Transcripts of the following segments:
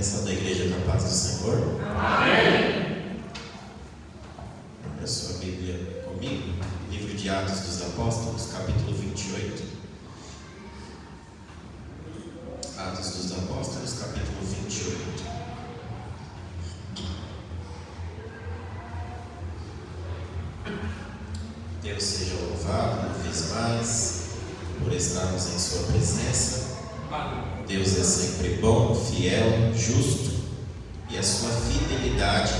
bênção da igreja da paz do Senhor. Amém. Abra sua Bíblia comigo, livro de Atos dos Apóstolos, capítulo 28. Atos dos Apóstolos, capítulo 28. Deus seja louvado uma vez mais por estarmos em sua presença. Deus é sempre bom, fiel, justo, e a sua fidelidade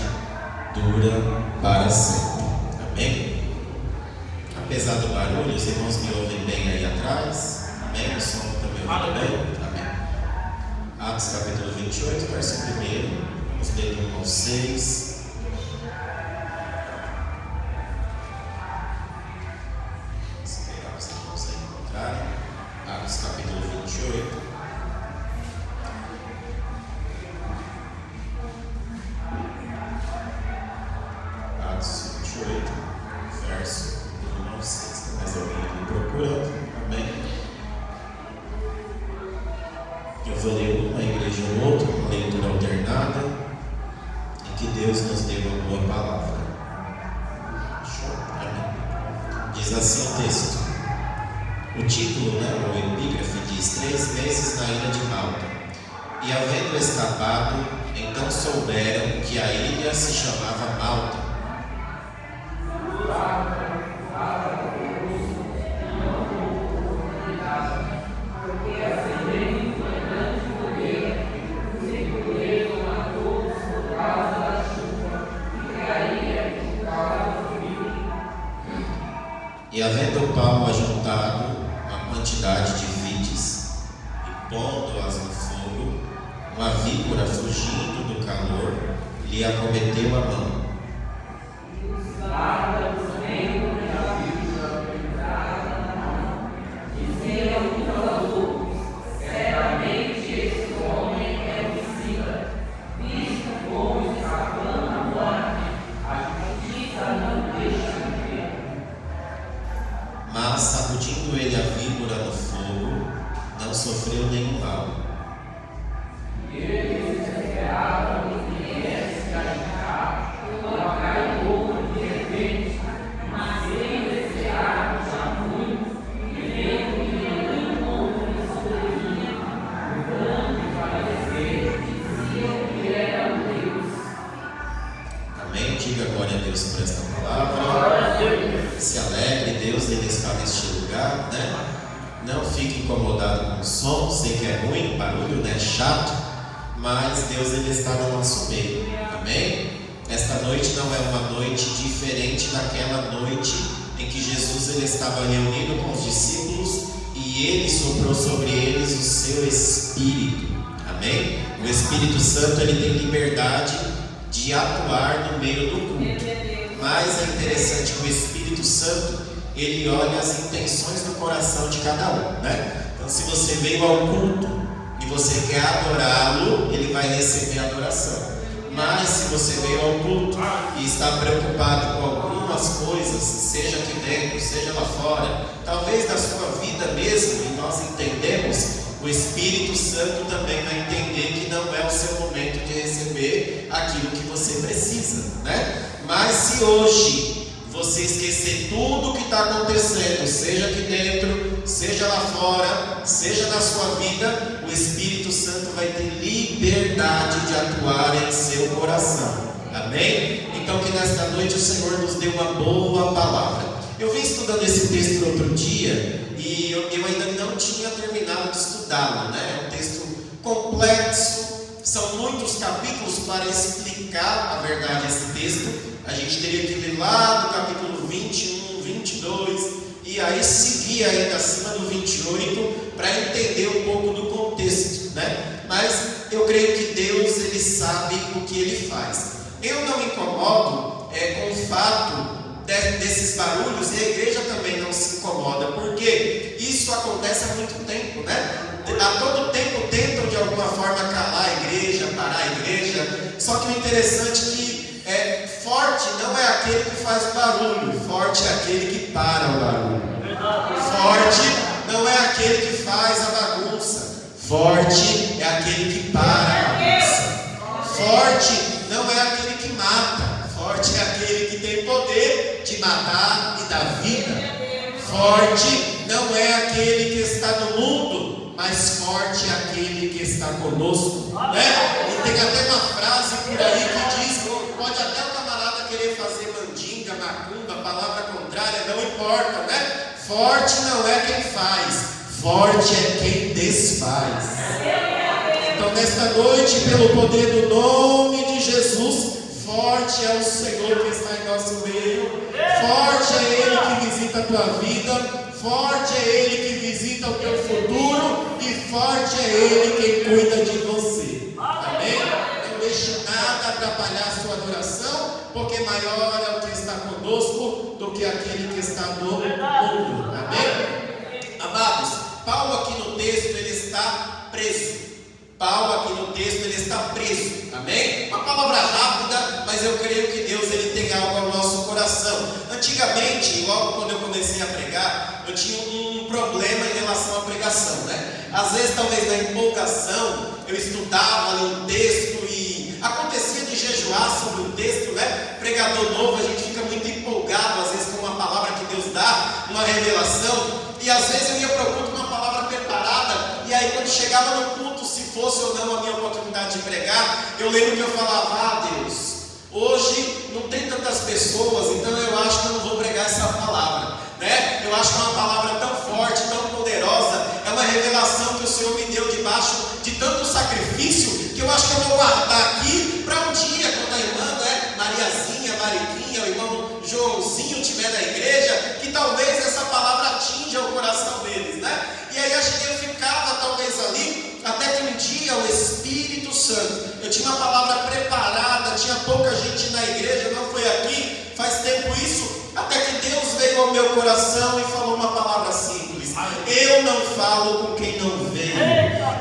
dura para sempre. Amém? Apesar do barulho, os irmãos me ouvem bem aí atrás? Amém? O som também ouve bem? Amém. Atos capítulo 28, verso 1, vamos ler do 1 ao 6. Esperar os irmãos aí encontrarem. Atos capítulo 28. Atos 28, verso 1 ao 6. Tem mais alguém ali procurando? Amém? Eu vou ler uma igreja ou outra, uma leitura alternada, e que Deus nos dê uma boa palavra. Amém. Diz assim o texto. O título, o epígrafe, diz: 3 meses na ilha de Malta. E havendo escapado, então souberam que a ilha se chamava Malta. E havendo Paulo ajuntado uma quantidade de vides e pondo-as no fogo, uma víbora, fugindo do calor, lhe acometeu a mão. Mas, sacudindo ele a víbora no fogo, não sofreu nenhum mal. Amém? Diga glória a Deus por esta palavra. Se alegre, Deus ele está neste lugar, Não fique incomodado com o som, sei que é ruim, barulho, chato, mas Deus ele está no nosso meio. Amém? Esta noite não é uma noite diferente daquela noite em que Jesus ele estava reunido com os discípulos e ele soprou sobre eles o seu Espírito. Amém? O Espírito Santo ele tem liberdade de atuar no meio do culto. Mas é interessante que o Espírito Santo ele olha as intenções do coração de cada um, Então, se você veio ao culto e você quer adorá-lo, ele vai receber a adoração. Mas se você veio ao culto e está preocupado com algumas coisas, seja aqui dentro, seja lá fora, talvez da sua vida mesmo, e nós entendemos, o Espírito Santo também vai entender que não é o seu momento de receber aquilo que você precisa, Mas se hoje você esquecer tudo o que está acontecendo, seja aqui dentro, seja lá fora, seja na sua vida, o Espírito Santo vai ter liberdade de atuar em seu coração. Amém? Então que nesta noite o Senhor nos dê uma boa palavra. Eu vim estudando esse texto no outro dia e eu ainda não tinha terminado de estudá-lo, É um texto complexo, são muitos capítulos para explicar a verdade esse texto. A gente teria que ler lá do capítulo 21, 22 e aí seguir ainda acima do 28 para entender um pouco do contexto, Mas eu creio que Deus ele sabe o que ele faz. Eu não me incomodo com o fato desses barulhos, e a igreja também não se incomoda, porque isso acontece há muito tempo, A todo tempo tentam de alguma forma calar a igreja, parar a igreja. Só que o interessante é que forte não é aquele que faz o barulho, forte é aquele que para o barulho. Forte não é aquele que faz a bagunça, forte é aquele que para a bagunça. Forte não é aquele que mata, forte é aquele que tem poder de matar e dar vida. Forte não é aquele que está no mundo, mas forte é aquele que está conosco, né? E tem até uma frase por aí que diz: pode até o camarada querer fazer mandinga, macumba, palavra contrária, não importa, né? Forte não é quem faz, forte é quem desfaz. Então nesta noite, pelo poder do nome de Jesus, forte é o Senhor que está em nosso meio, forte é Ele que visita a tua vida, forte é Ele que visita o teu futuro, e forte é Ele quem cuida de você. Amém? Não deixe nada atrapalhar a sua adoração, porque maior é o que está conosco do que aquele que está no mundo. Amém? Amados, Paulo aqui no texto, ele está preso. Paulo aqui no texto, ele está preso. Amém? Uma palavra rápida, mas eu creio que Deus ele tem algo ao nosso coração. Antigamente, logo quando eu comecei a pregar, eu tinha um problema em relação à pregação, né? Às vezes, talvez na empolgação, eu estudava ali um texto e acontecia de jejuar sobre o texto, né? Pregador novo, a gente fica muito empolgado, às vezes com uma palavra que Deus dá, uma revelação, e às vezes eu ia para o culto com uma palavra preparada, e aí quando chegava no culto, se fosse ou não a minha oportunidade de pregar, eu lembro que eu falava: Deus, hoje não tem tantas pessoas, então eu acho que eu não vou pregar essa palavra, né? Eu acho que é uma palavra tão forte, tão poderosa, é uma revelação que o Senhor me deu debaixo de tanto sacrifício, que eu acho que eu vou guardar aqui para um dia, quando a irmã, né, Mariazinha, Mariquinha, o irmão Joãozinho estiver na igreja, que talvez essa palavra atinja o coração deles, né? E aí eu ficava talvez ali, até que um dia o Espírito Santo, eu tinha uma palavra preparada, tinha pouca gente na igreja, não foi aqui, faz tempo isso, até que Deus veio ao meu coração e falou uma palavra simples: eu não falo com quem não veio,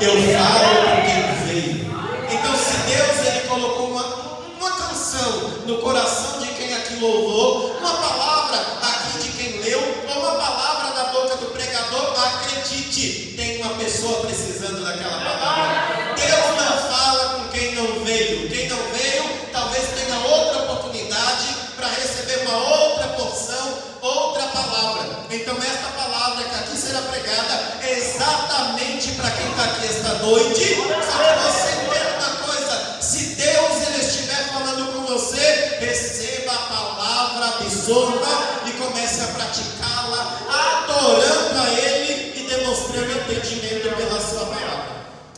eu falo com quem veio. Então se Deus ele colocou uma canção no coração de quem aqui louvou, uma palavra aqui de quem leu, ou uma palavra da boca do pregador, acredite, tem uma pessoa precisando daquela palavra. Deus não fala com quem não veio. Quem não veio talvez tenha outra oportunidade para receber uma outra porção, outra palavra. Então esta palavra que aqui será pregada é exatamente para quem está aqui esta noite. Só que você entenda uma coisa: se Deus ele estiver falando com você, receba a palavra, absorva e comece a praticá-la, adorando a Ele e demonstrando entendimento pela sua palavra.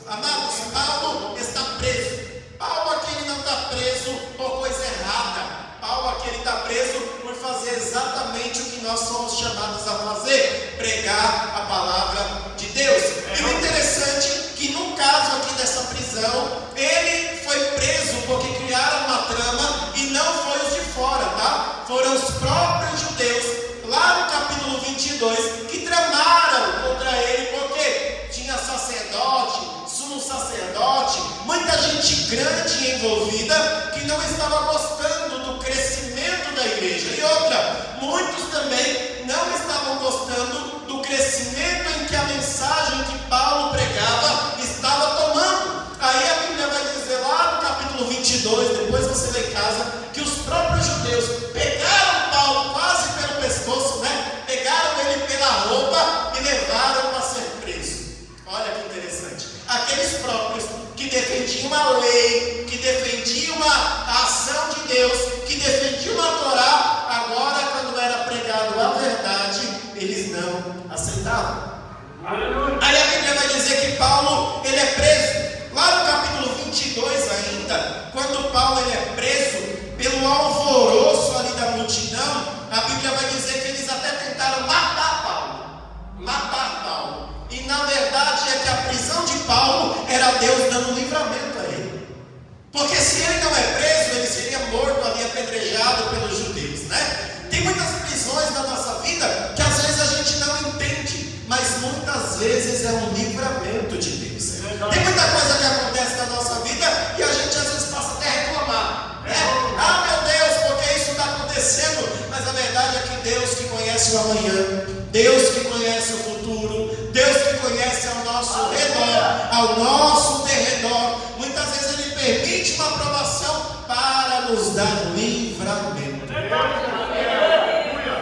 Amados, Paulo está preso. Paulo aqui ele não está preso por coisa errada. Paulo aqui ele está preso por fazer exatamente o que nós somos chamados a fazer: pregar a palavra de Deus. E o interessante é que no caso aqui dessa prisão, ele foi preso porque criaram uma trama, e não foi os de fora, tá? Foram os próprios judeus, lá no capítulo 22, que tramaram contra ele, porque tinha sacerdote, sumo sacerdote, muita gente grande envolvida, que não estava gostando do crescimento da igreja. E outra, muitos também não estavam gostando do crescimento em que a mensagem que Paulo pregava estava tomando. Aí a Bíblia vai dizer lá no capítulo 22, depois você lê em casa, que os próprios judeus pegaram Paulo quase pelo pescoço, né? Pegaram ele pela roupa e levaram para ser preso. Olha que interessante. Aqueles próprios que defendiam a lei, que defendiam a ação de Deus, que defendiam a Torá, agora quando era pregado a verdade, eles não aceitavam. Aí a Bíblia vai dizer que Paulo ele é preso. Lá no capítulo 22 ainda, quando Paulo ele é preso, pelo alvoroço ali da multidão, a Bíblia vai dizer que eles até tentaram matar Paulo. E na verdade é que a prisão de Paulo era Deus dando livramento a ele. Porque se ele não é preso, ele seria morto ali, apedrejado pelos judeus, né? Tem muitas prisões na nossa vida que às vezes a gente não entende, mas muitas vezes é um livramento de Deus. Tem muita coisa que acontece na nossa vida e a gente às vezes passa até a reclamar, né? Ah, meu Deus, porque isso está acontecendo? Mas a verdade é que Deus que conhece o amanhã, Deus que conhece o futuro, Deus que conhece ao nosso redor, ao nosso derredor, muitas vezes Ele permite uma provação para nos dar livramento.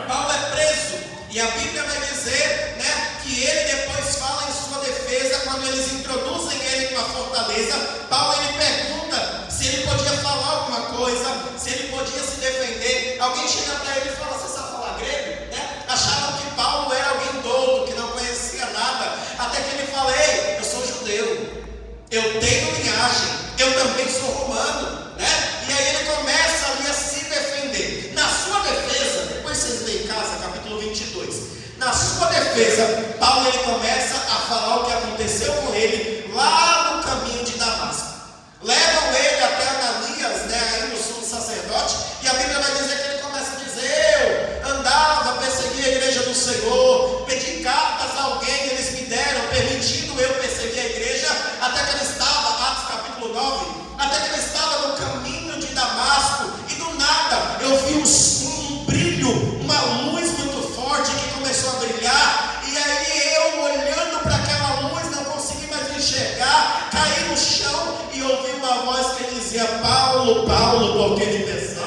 Paulo é preso, e a Bíblia vai dizer, né, que ele depois fala em sua defesa, quando eles introduzem ele numa fortaleza. Paulo ele pergunta se ele podia falar alguma coisa, se ele podia se defender. Alguém chega para ele e fala: você sabe falar grego? Né? Achavam que Paulo era alguém douto, que não conhecia nada, até que ele fala: ei, eu sou judeu, eu tenho linhagem, eu também sou romano, né? E aí ele começa ali a se defender. Na sua defesa, depois vocês leem em casa, capítulo 22. Na sua defesa, Paulo ele começa a falar o que aconteceu com ele lá no caminho de Damasco. Levam ele até Ananias, né, aí no sumo sacerdote, e a Bíblia vai dizer que ele começa a dizer: eu andava, perseguia a igreja do Senhor, pedi cartas a alguém, eles me deram, permitindo eu perseguir a igreja, até que ele estava, Atos capítulo 9, até que ele estava no caminho de Damasco, e do nada eu vi um brilho, uma luz muito forte que começou a brilhar, e aí eu, olhando para aquela luz, não consegui mais enxergar, caí no chão e ouvi uma voz que dizia: Paulo, Paulo, por que me persegues?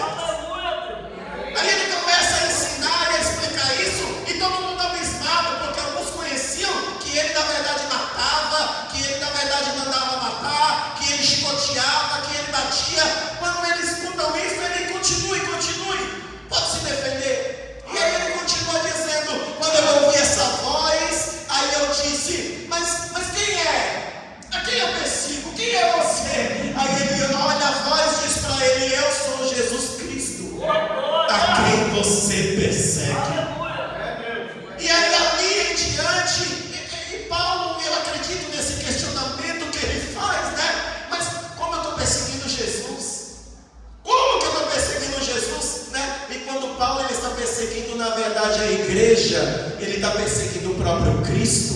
Aí ele começa a ensinar e a explicar isso, e todo mundo abismado, porque alguns conheciam que ele na verdade matava, que ele na verdade mandava matar, que ele chicoteava, que ele batia. Quando eles escutam isso, ele continue, pode se defender. E aí ele continua dizendo: quando eu ouvi essa voz, aí eu disse: mas quem é? A quem eu persigo? Quem é você? Aí ele olha a voz e diz para ele: eu sou Jesus Cristo, a quem você persegue. E aí ali em diante, e Paulo, eu acredito nesse questionamento que ele faz, né? Mas como eu estou perseguindo Jesus? Como que eu estou perseguindo Jesus, né? E quando Paulo ele está perseguindo na verdade a igreja, ele está perseguindo o próprio Cristo,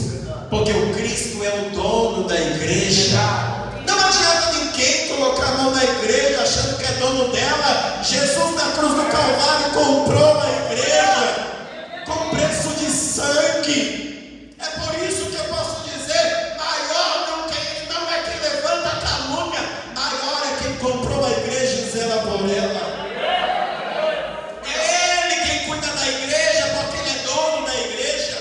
porque o Cristo é o dono da igreja. Não adianta ninguém colocar a mão na igreja achando que é dono dela. Jesus na cruz do Calvário comprou a igreja com preço de sangue. É por isso que eu posso dizer: maior não é quem levanta a calúnia, maior é quem comprou a igreja e zela por ela. É ele quem cuida da igreja, porque ele é dono da igreja.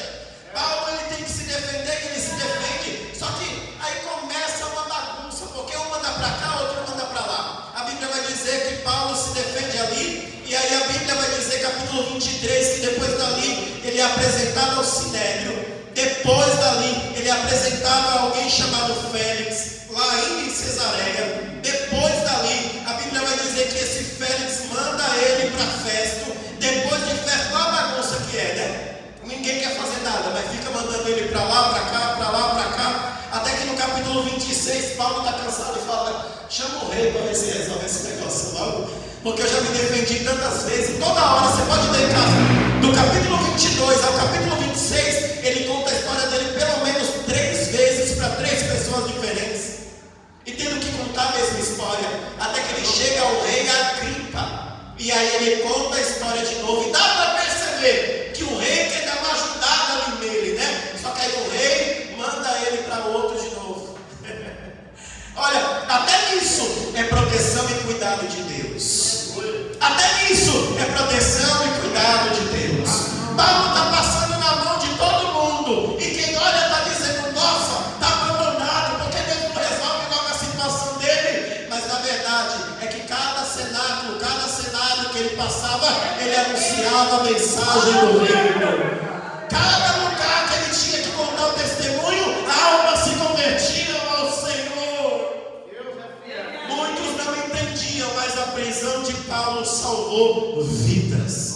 Paulo ele tem que se defender, e ele se defende. Só que aí começa uma bagunça, porque um manda para cá, outro manda para lá. A Bíblia vai dizer que Paulo se defende ali, e aí a Bíblia vai dizer, capítulo 23, que depois dali ele é apresentado ao Sinédrio. Depois dali ele é apresentado a alguém chamado Félix, lá ainda em Cesareia. Depois dali a Bíblia vai dizer que esse Félix manda ele para Festo. Depois de Festo, lá a bagunça que é, né? Ninguém quer fazer nada, mas fica mandando ele para lá, para cá, para lá, para cá. Até que no capítulo 26, Paulo está cansado e fala: chama o rei para ver se resolve esse negócio logo, porque eu já me defendi tantas vezes. Toda hora, você pode ler em casa, do capítulo 22 ao capítulo 26, ele conta a história dele pelo menos 3 vezes para 3 pessoas diferentes, e tendo que contar a mesma história, até que ele chega ao rei Agripa, e aí ele conta a história de novo, e dá para perceber que o rei quer dar uma ajudada ali nele, né? Só que aí o rei manda ele para outro de novo. Olha, até nisso é proteção e cuidado de Deus. Até nisso é proteção e cuidado de Deus. Paulo está passando na mão de todo mundo, e quem olha está dizendo: nossa, está abandonado, porque Deus não resolve logo a situação dele. Mas na verdade é que cada cenáculo, cada cenário que ele passava, ele anunciava a mensagem do reino. Cada lugar que ele tinha que contar o testemunho, almas se convertiam ao Senhor. Muitos não entendiam, mas a prisão de Paulo salvou vidas.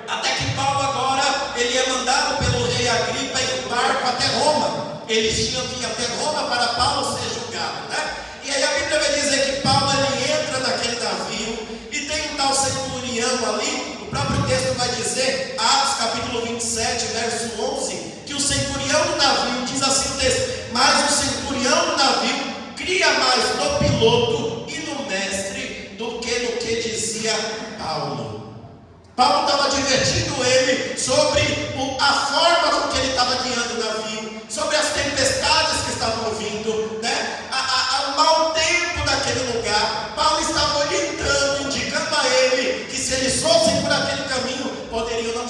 Até que Paulo agora, ele é mandado pelo rei Agripa em um barco até Roma. Eles tinham que ir até Roma para Paulo ser julgado, né? E aí a Bíblia vai dizer que Paulo ele entra naquele navio, e tem um tal centurião ali. O próprio texto vai dizer, Atos capítulo 27, verso 11, que o centurião do navio, diz assim o texto: mas o centurião do navio cria mais no piloto e no mestre do que dizia Paulo. Paulo estava divertindo ele sobre a forma com que ele estava guiando o navio, sobre as tempestades que estavam vindo, né? O mau tempo daquele lugar. Paulo estava orientando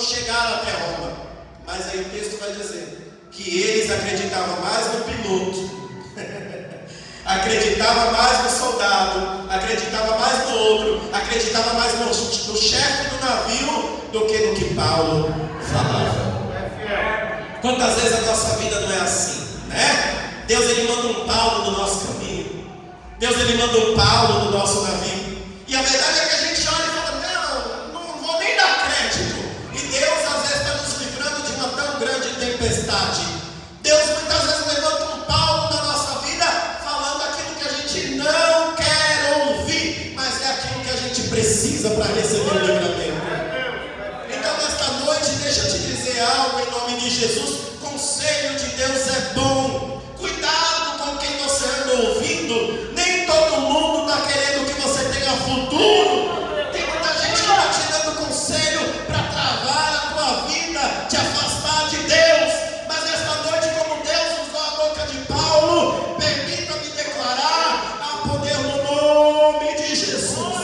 chegaram até Roma. Mas aí o texto vai dizer que eles acreditavam mais no piloto, acreditava mais no soldado, acreditava mais no outro, acreditava mais no chefe do navio do que no que Paulo falava. Quantas vezes a nossa vida não é assim, né? Deus ele manda um Paulo no nosso caminho, Deus ele manda um Paulo no nosso navio, e a verdade é que a gente olha e fala, não vou nem dar crédito, e Deus às vezes está nos livrando de uma tão grande tempestade. Deus muitas vezes levanta um Paulo na nossa vida, falando aquilo que a gente não quer ouvir, mas é aquilo que a gente precisa para receber o livramento. Então nesta noite, deixa eu te dizer algo em nome de Jesus. Conselho de Deus é bom. Cuidado com quem você anda ouvindo. Nem todo mundo está querendo que você tenha futuro. Tem muita gente que está te dando conselho para travar a tua vida, te afastar de Deus. Mas nesta noite, como Deus usou a boca de Paulo, permita-me declarar: há poder no nome de Jesus.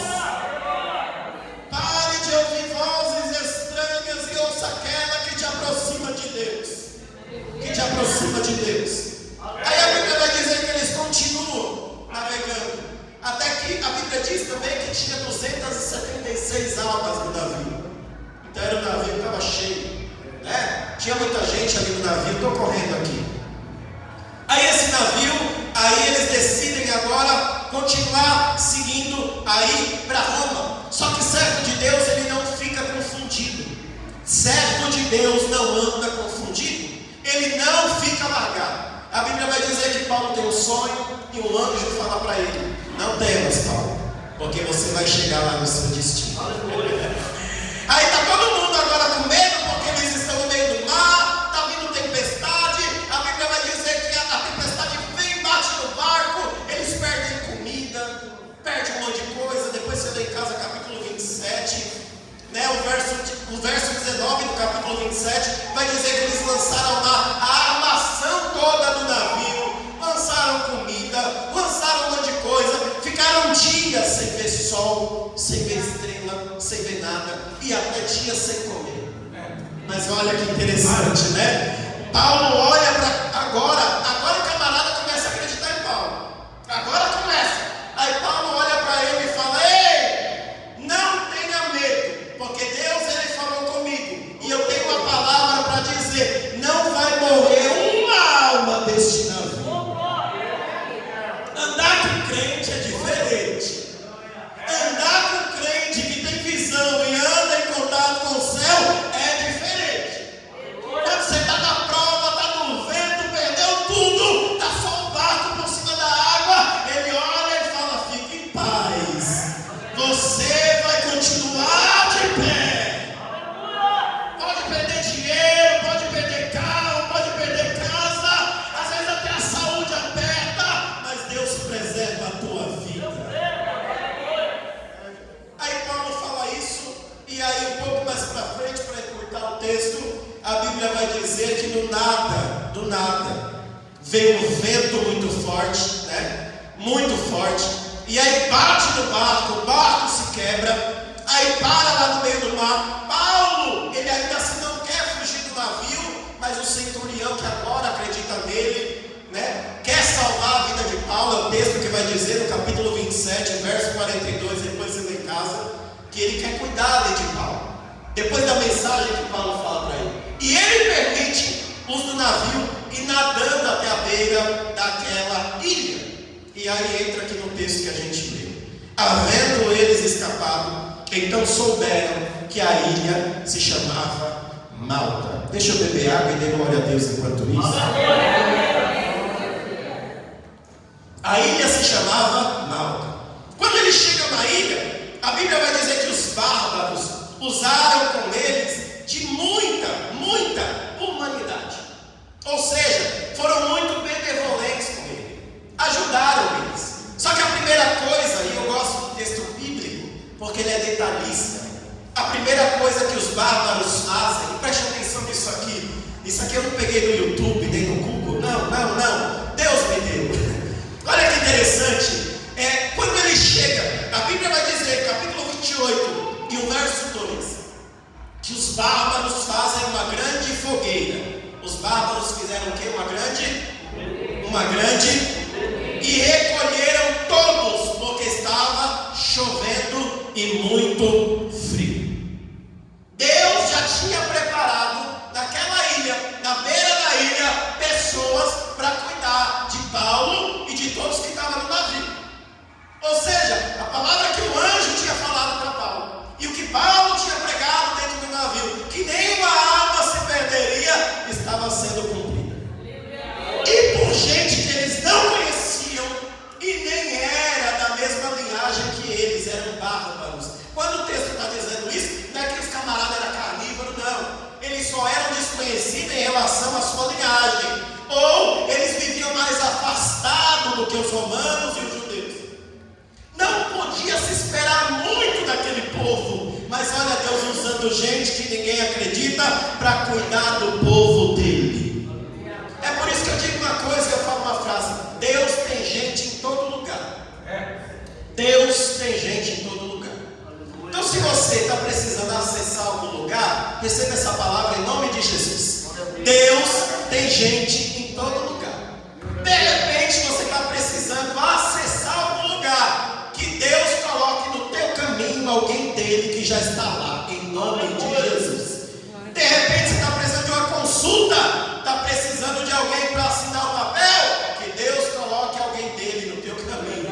Pare de ouvir vozes estranhas e ouça aquela que te aproxima de Deus. Que te aproxima de Deus. Aí a Bíblia vai dizer que eles continuam navegando, até que a Bíblia diz também que tinha 276 almas no navio. Então era o navio que estava cheio, né? Tinha muita gente ali no navio. Estou correndo aqui. Aí esse navio, aí eles decidem agora continuar seguindo aí para Roma. Só que servo de Deus ele não fica confundido. Servo de Deus não anda confundido. Ele não fica largado. A Bíblia vai dizer que Paulo tem um sonho e um anjo fala para ele: não temas, Paulo, porque você vai chegar lá no seu destino. Aí está todo mundo agora com medo, porque eles estão no meio do mar, está vindo tempestade. A Bíblia vai dizer que a tempestade vem, bate no barco, eles perdem comida, perdem um monte de coisa. Depois você lê em casa capítulo 27, né, o verso 19 do capítulo 27 vai dizer que eles lançaram a armação toda do navio, lançaram comida, lançaram um monte de coisa, ficaram dias sem ver sol, sem ver estrela, sem ver nada, e até dias sem comer. Mas olha que interessante, né? Paulo olha para agora o camarada começa a acreditar em Paulo. Agora começa. Aí Paulo olha para ele e fala: ei, não tenha medo, porque Deus ele falou comigo, e eu tenho uma palavra para dizer: não vai morrer uma alma deste navio. Andar com crente é diferente. Andar com crente que tem visão e anda em contato com o céu é diferente. Quando você está na prova, está no vento, perdeu tudo, está só um barco por cima da água, ele olha e fala: fique em paz, você vai continuar de pé. Pode perder dinheiro, pode perder carro, pode perder casa, às vezes até a saúde aperta, mas Deus preserva a tua vida. Aí Paulo fala isso, e aí um pouco mais para frente, para encurtar o texto, a Bíblia vai dizer que do nada, veio um vento muito forte, né? Muito forte, e aí bate no barco, o barco se quebra, aí para lá no meio do mar. Paulo, ele ainda assim não quer fugir do navio, mas o centurião que agora acredita nele, né, quer salvar a vida de Paulo. É o texto que vai dizer no capítulo 27, verso 42, depois você lê em casa, que ele quer cuidar ali de Paulo, depois da mensagem que Paulo fala para ele. E ele permite os do navio ir nadando até a beira daquela ilha. E aí entra aqui no texto que a gente lê: havendo eles escapado, então souberam que a ilha se chamava Malta. Deixa eu beber água e dê glória a Deus enquanto isso. A ilha se chamava Malta. Quando eles chegam na ilha, a Bíblia vai dizer que os bárbaros usaram com eles de muita humanidade. Ou seja, foram muito benevolentes com ele, ajudaram eles. Só que a primeira coisa, e eu gosto do texto bíblico porque ele é detalhista, a primeira coisa que os bárbaros fazem, e preste atenção nisso aqui, isso aqui eu não peguei no YouTube, nem no Google, não, Deus me deu. Olha que interessante, quando ele chega, a Bíblia vai dizer, capítulo 28 e o verso 2, que os bárbaros fazem uma grande fogueira. Os bárbaros fizeram o quê? Uma grande e recolheram todos, porque estava chovendo e muito frio. Deus já tinha preparado naquela ilha, na beira da ilha, pessoas para cuidar de Paulo e de todos que estavam no navio. Ou seja, a palavra que o anjo tinha falado para Paulo e o que Paulo tinha pregado dentro do navio, que nenhuma alma se perderia, estava sendo cumprida. E por gente que eles não conheciam e nem era da mesma linhagem que eles, eram bárbaros. Quando o texto está dizendo isso, não é que os camaradas eram carnívoros, não. Eles só eram desconhecidos em relação à sua linhagem, ou eles viviam mais afastados do que os romanos e os judeus. Não podia se esperar muito daquele povo, mas olha Deus usando gente que ninguém acredita para cuidar do povo dele. É por isso que eu digo uma coisa, eu falo uma frase: Deus tem gente em todo lugar. Deus tem gente em todo lugar. Então, se você está precisando acessar algum lugar, receba essa palavra em nome de Jesus. Deus tem gente em todo lugar. De repente você está precisando acessar algum lugar, que Deus coloque no teu caminho alguém dele que já está lá, em nome de Jesus. De repente você está precisando de uma consulta, está precisando de alguém para assinar o papel, que Deus coloque alguém dele no teu caminho.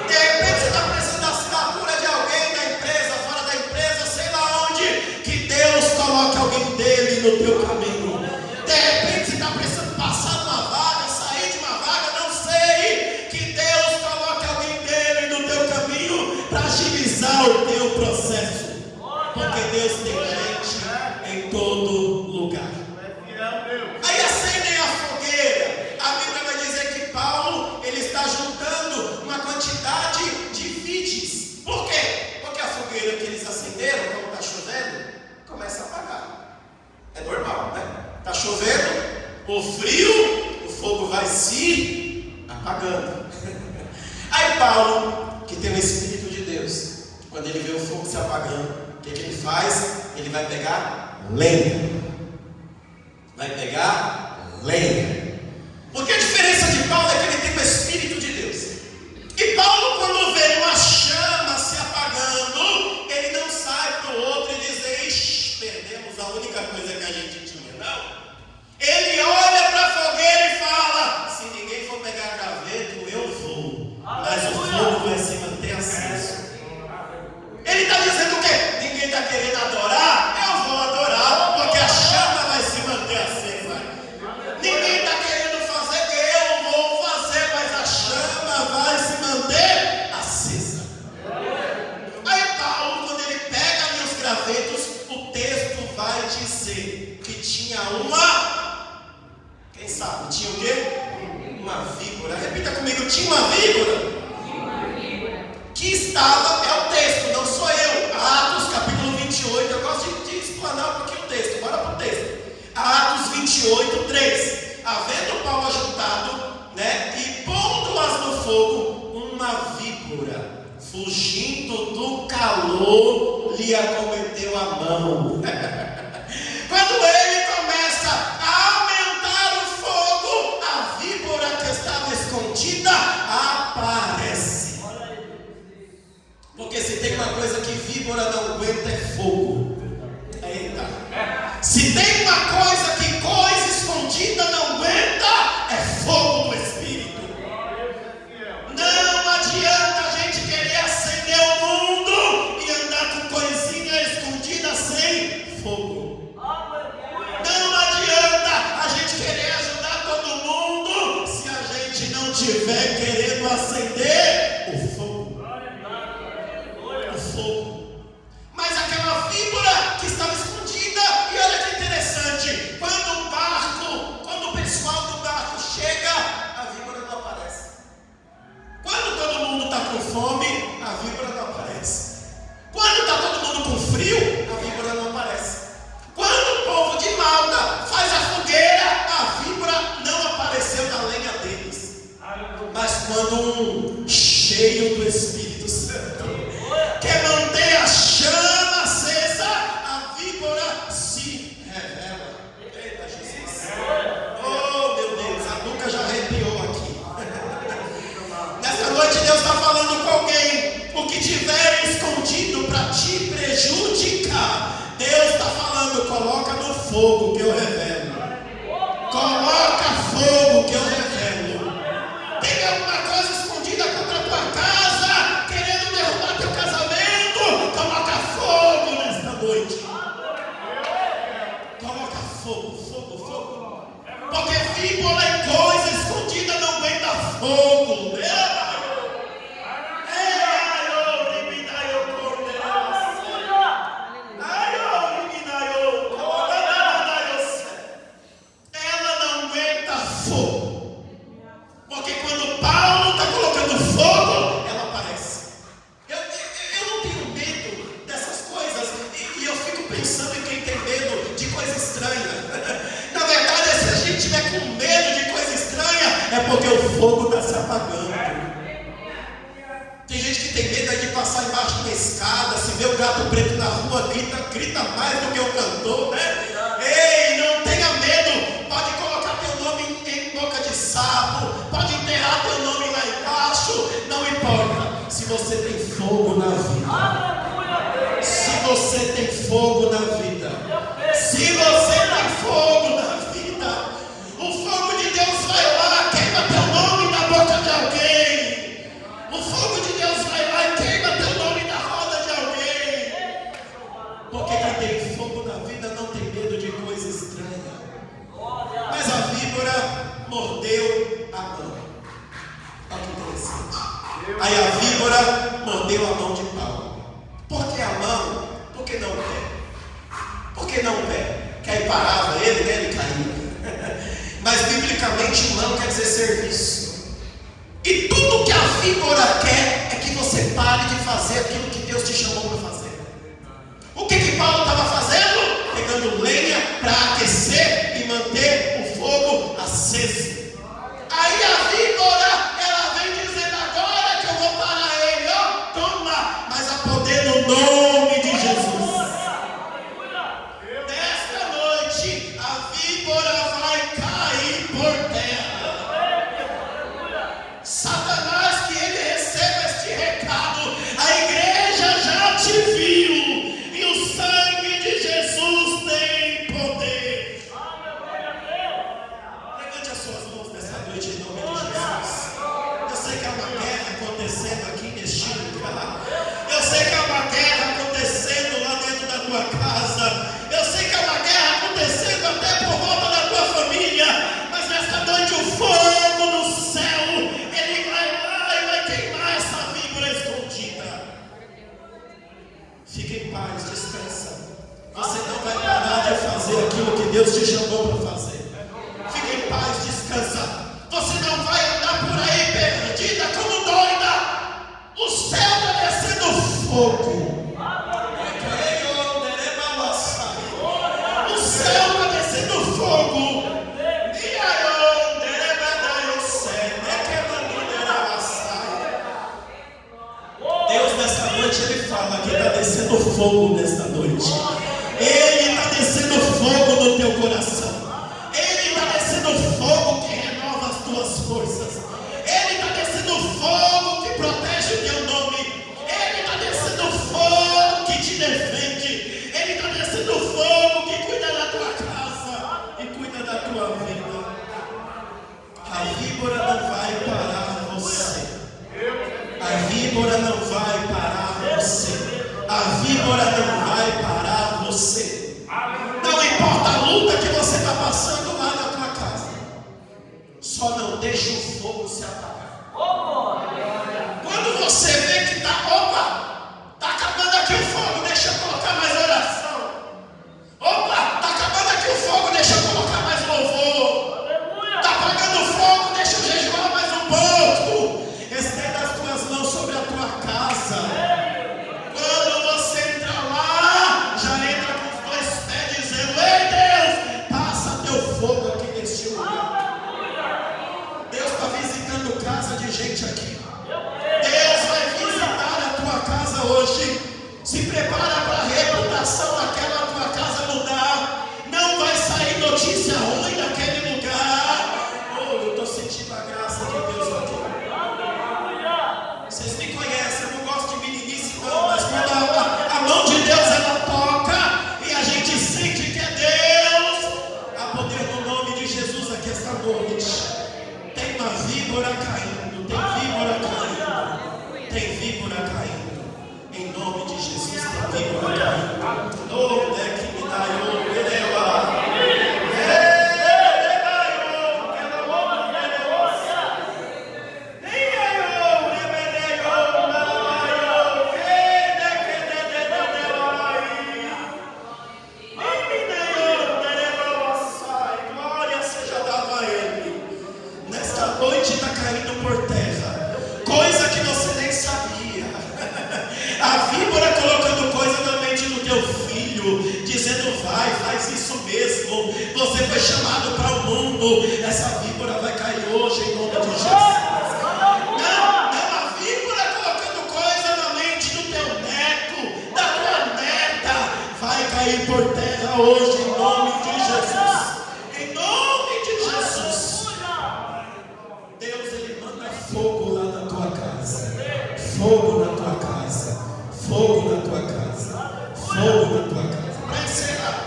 De repente você está precisando da assinatura de alguém da empresa, fora da empresa, sei lá onde, que Deus coloque alguém dele no teu caminho. De repente você está precisando passar uma vaga, sair de uma vaga, não sei, que Deus coloque alguém dele no teu caminho para agilizar o teu processo, porque Deus tem gente em todo lugar. Aí acendem a fogueira. A Bíblia vai dizer que Paulo, ele está juntando uma quantidade de vides. Por quê? Porque a fogueira que eles acenderam, quando está chovendo, começa a apagar. É normal, né? Está chovendo, o frio, o fogo vai se apagando. Aí Paulo, que tem o Espírito de Deus, quando ele vê o fogo se apagando, o que ele faz? Ele vai pegar lenha. Porque a diferença de Paulo é que ele tem o Espírito de Deus. E Paulo, quando vê uma chama se apagando, ele não sai para o outro e diz: ixi, perdemos a única coisa que a gente tinha. Não. Ele olha para a fogueira e fala: se ninguém for pegar graveto, eu vou. Mas o fogo vai se manter aceso. Ele está dizendo o quê? Ninguém está querendo adorar? Eu vou adorar, porque a chama vai se manter acesa. Ninguém está querendo fazer, eu vou fazer, mas a chama vai se manter acesa. Aí Paulo, quando ele pega ali os gravetos, o texto vai dizer que tinha uma, quem sabe, tinha o quê? Uma víbora. Repita comigo: tinha uma víbora. Que estava, é o texto, não sou eu. Atos capítulo 28, eu gosto de explanar um pouquinho o texto, bora para o texto. Atos 28, 3. Havendo Paulo ajuntado, né, e pondo-as no fogo, uma víbora, fugindo do calor, lhe acometeu a mão. Quando ele começa a aumentar o fogo, a víbora que estava escondida aparece. Porque se tem uma coisa que víbora não aguenta é fogo. Eita. Se tem uma coisa que coisa escondida não aguenta, é fogo do Espírito. Não adianta a gente querer acender o mundo e andar com coisinha escondida sem fogo. Não adianta a gente querer ajudar todo mundo se a gente não tiver querendo acender o fogo. Mas aquela víbora que estava escondida, e olha que interessante, quando o pessoal do barco chega, a víbora não aparece. Quando todo mundo está com fome, a víbora não aparece. Quando está todo mundo com frio, a víbora não aparece. Quando o povo de Malta faz a fogueira, a víbora não apareceu na lenha deles. Mas quando um cheio do Espírito Santo quer manter a chama acesa, a víbora Tem gente que tem medo aí de passar embaixo de uma escada, se vê o gato preto na rua, grita mais do que o cantor, né? Ei, não tenha medo, pode colocar teu nome em boca de sapo, pode enterrar teu nome lá embaixo, não importa. Se você tem fogo na vida, se você tem fogo na vida, se você tem fogo na vida, o fogo de Deus vai lá, queima teu nome na boca de alguém. O fogo de Deus vai lá e queima teu nome na roda de alguém. Porque quem tem fogo na vida não tem medo de coisa estranha. Mas a víbora mordeu a mão. Olha que interessante. Aí a víbora mordeu a mão de Paulo. Por que a mão? Por que não o pé? Por que não o pé? Que aí parava ele, né? Ele caía. Mas biblicamente mão quer dizer serviço. E tudo que a víbora quer é que você pare de fazer aquilo que Deus te chamou para fazer. O que Paulo estava fazendo? Pegando lenha para aquecer e manter o fogo aceso. Aí a víbora, ela vem dizendo agora que eu vou parar ele. Ó, toma, mas a poder no nome de Jesus. Nesta noite, a víbora vai cair por terra. Satanás, que ele receba este recado, a igreja já te viu, e o sangue de Jesus tem poder. Levante as suas mãos nessa noite em nome de Jesus. Eu sei que há uma guerra acontecendo aqui neste lugar. Eu sei que há uma guerra acontecendo lá dentro da tua casa. Eu sei que há uma guerra acontecendo até por volta da tua família. Mas nesta noite o fogo do céu, ele vai lá e vai queimar essa víbora escondida. Fique em paz, descansa. Você não vai parar de fazer aquilo que Deus te chamou para fazer. Fique em paz, descansa. Você não vai andar por aí perdida como doida. O céu está descendo fogo. O céu está descendo fogo. Deus nessa noite ele fala que está descendo fogo nesta noite. Ele está descendo fogo no teu coração. Ele está descendo fogo que renova as tuas forças. Ele está descendo fogo que protege o teu nome. Ele está descendo fogo que te defende. Ele está descendo fogo que cuida da tua casa e cuida da tua vida. A víbora não vai parar você. A víbora não vai parar você. A víbora não vai parar você. Não importa a luta que você está passando lá na tua casa. Só não deixa o fogo se apagar. Quando você vê que está acabando aqui o fogo, deixa eu colocar mais oração. Está acabando aqui o fogo, deixa eu colocar mais louvor. Está apagando o fogo, deixa eu jejuar mais um pouco. Estenda as tuas mãos sobre a tua casa. Quando você entra lá, já entra com os dois pés dizendo: ei Deus, passa teu fogo aqui neste lugar. Deus está visitando casa de gente aqui. Deus vai visitar a tua casa hoje. Se prepara para a reputação daquela tua casa mudar. Não vai sair notícia ruim daquele lugar. Oh, eu estou sentindo a graça de Deus aqui. Vocês me conhecem, eu não gosto de meninice não, mas quando a mão de Deus ela toca e a gente sente que é Deus, há poder no nome de Jesus aqui esta noite. Tem uma víbora caindo, tem víbora caindo, tem víbora caindo. Em nome de Jesus, tem víbora caindo. Oh, que me dá noite está caindo por terra, coisa que você nem sabia. A víbora colocando coisa na mente do teu filho, dizendo vai, cair por terra hoje, em nome de Jesus. Em nome de Jesus. Deus, Ele manda fogo lá na tua casa. Fogo na tua casa. Fogo na tua casa. Fogo na tua casa. Para encerrar.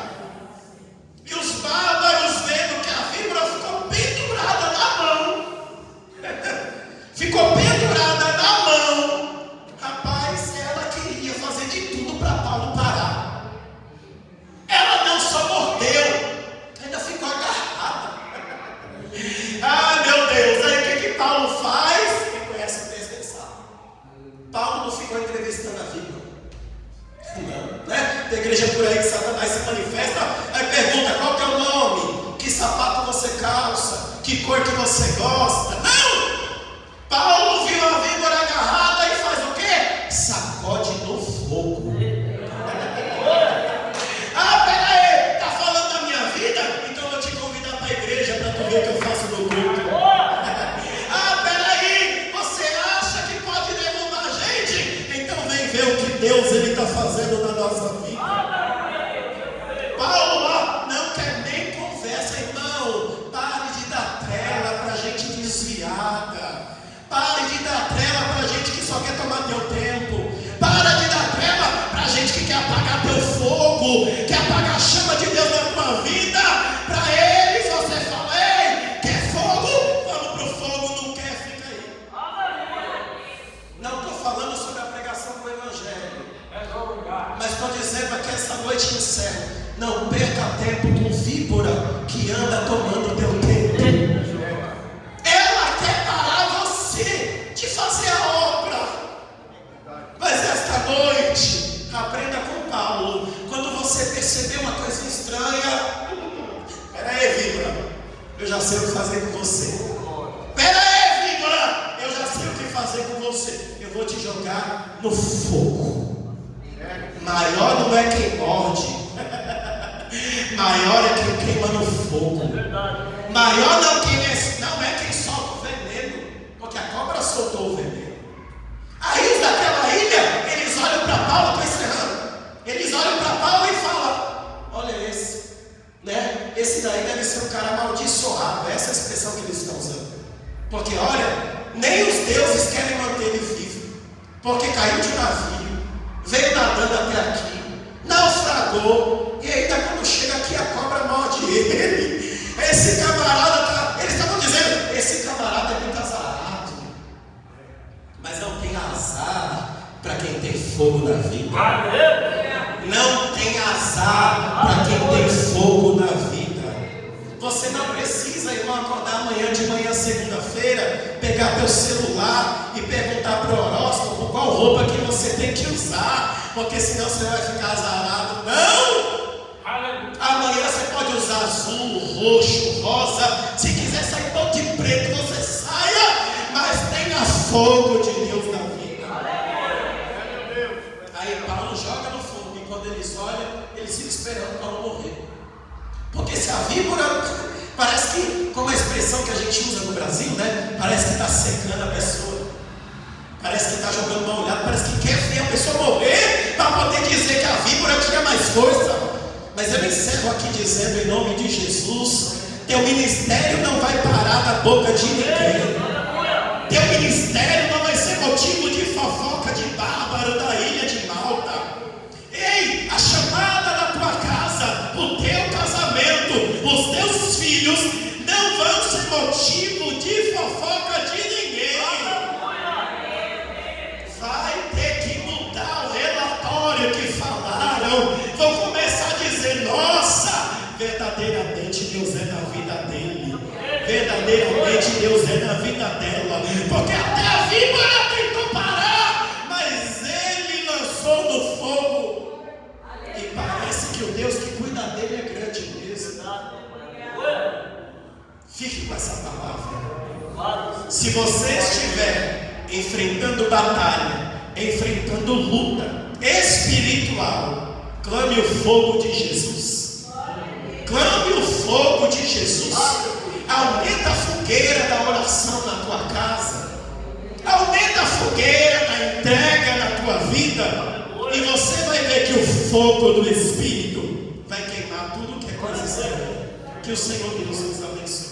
E os bárbaros vendo que a víbora ficou pendurada na mão. Ficou pendurada na mão. Rapaz, ela queria fazer de tudo para Paulo parar. Ela não só mordeu, ainda ficou agarrada. Ah, meu Deus, aí o que Paulo faz? Quem conhece o texto sabe. Paulo não ficou entrevistando a víbora. Não, né? Tem igreja por aí que Satanás se manifesta, aí pergunta qual que é o nome, que sapato você calça, que cor que você gosta. Não! Paulo viu a víbora agarrada e faz o quê? Sacode no fogo. Ah, pera aí, tá falando da minha vida? Então eu vou te convidar para a igreja para tu ver o que eu faço no culto. Ah, pera aí, você acha que pode derrubar a gente? Então vem ver o que Deus Ele está fazendo na nossa vida. Paulo ó, não quer nem conversa, irmão. Pare de dar trela para gente desviada. Pare de dar trela para gente que só quer tomar teu tempo. Para de dar trela para gente que quer apagar teu fogo, quer apagar a chama de Deus na tua vida. Para eles você fala: ei, quer fogo? Vamos pro fogo, não quer? Fica aí. Não estou falando sobre a pregação do Evangelho, mas estou dizendo que essa noite encerra. Não perca tempo com víbora que anda tomando teu tempo. Ela quer parar você de fazer a obra. Mas esta noite, aprenda com Paulo. Quando você perceber uma coisa estranha, pera aí, víbora, eu já sei o que fazer com você. Pera aí, víbora, eu já sei o que fazer com você. Eu vou te jogar no fogo. Maior não é quem morde, maior é quem queima no fogo. Maior não é quem solta o veneno, porque a cobra soltou o veneno. Aí os daquela ilha, eles olham para Paulo, estou encerrando. Eles olham para Paulo e falam: olha esse, né? Esse daí deve ser um cara amaldiçoado. Essa é a expressão que eles estão usando. Porque olha, nem os deuses querem manter ele vivo, porque caiu de navio, veio nadando até aqui, naufragou, e ainda quando chega aqui a cobra morde ele. Esse camarada eles estavam dizendo: esse camarada é muito azarado. Mas não tem azar para quem tem fogo na vida. Não tem azar para quem tem fogo na vida. Você não precisa, irmão, acordar amanhã de manhã, segunda-feira, pegar teu celular e perguntar para o horóscopo qual roupa que você tem que usar, porque senão você vai ficar azarado. Não! Amanhã você pode usar azul, roxo, rosa. Se quiser sair todo de preto, você saia, mas tenha fogo de Deus na vida. Aí Paulo joga no fogo, e quando eles olham, eles ficam esperando Paulo morrer. Porque se a víbora, parece que, como a expressão que a gente usa no Brasil, né? Parece que está secando a pessoa, parece que está jogando uma olhada, parece que quer ver a pessoa morrer para poder dizer que a víbora tinha mais força. Mas eu encerro aqui dizendo, em nome de Jesus, teu ministério não vai parar na boca de ninguém. Teu ministério não vai ser motivo de fofoca de bárbaro da ilha de Malta. Ei, a chamada da tua casa, o teu casamento, os teus filhos não vão ser motivo de fofoca de ninguém. Vai ter que mudar o relatório que falaram. Vão começar a dizer: nossa, verdadeiramente Deus é na vida dele, verdadeiramente Deus é na vida dela, porque até a víbora tentou parar, mas ele lançou no fogo. E parece que o Deus que cuida dele é grande mesmo. Fique com essa palavra. Se você estiver enfrentando batalha, enfrentando luta espiritual, clame o fogo de Jesus. Clame o fogo de Jesus. Aumenta a fogueira da oração na tua casa. Aumenta a fogueira da entrega na tua vida. E você vai ver que o fogo do Espírito vai queimar tudo que é coisa estranha. Que o Senhor Deus nos abençoe.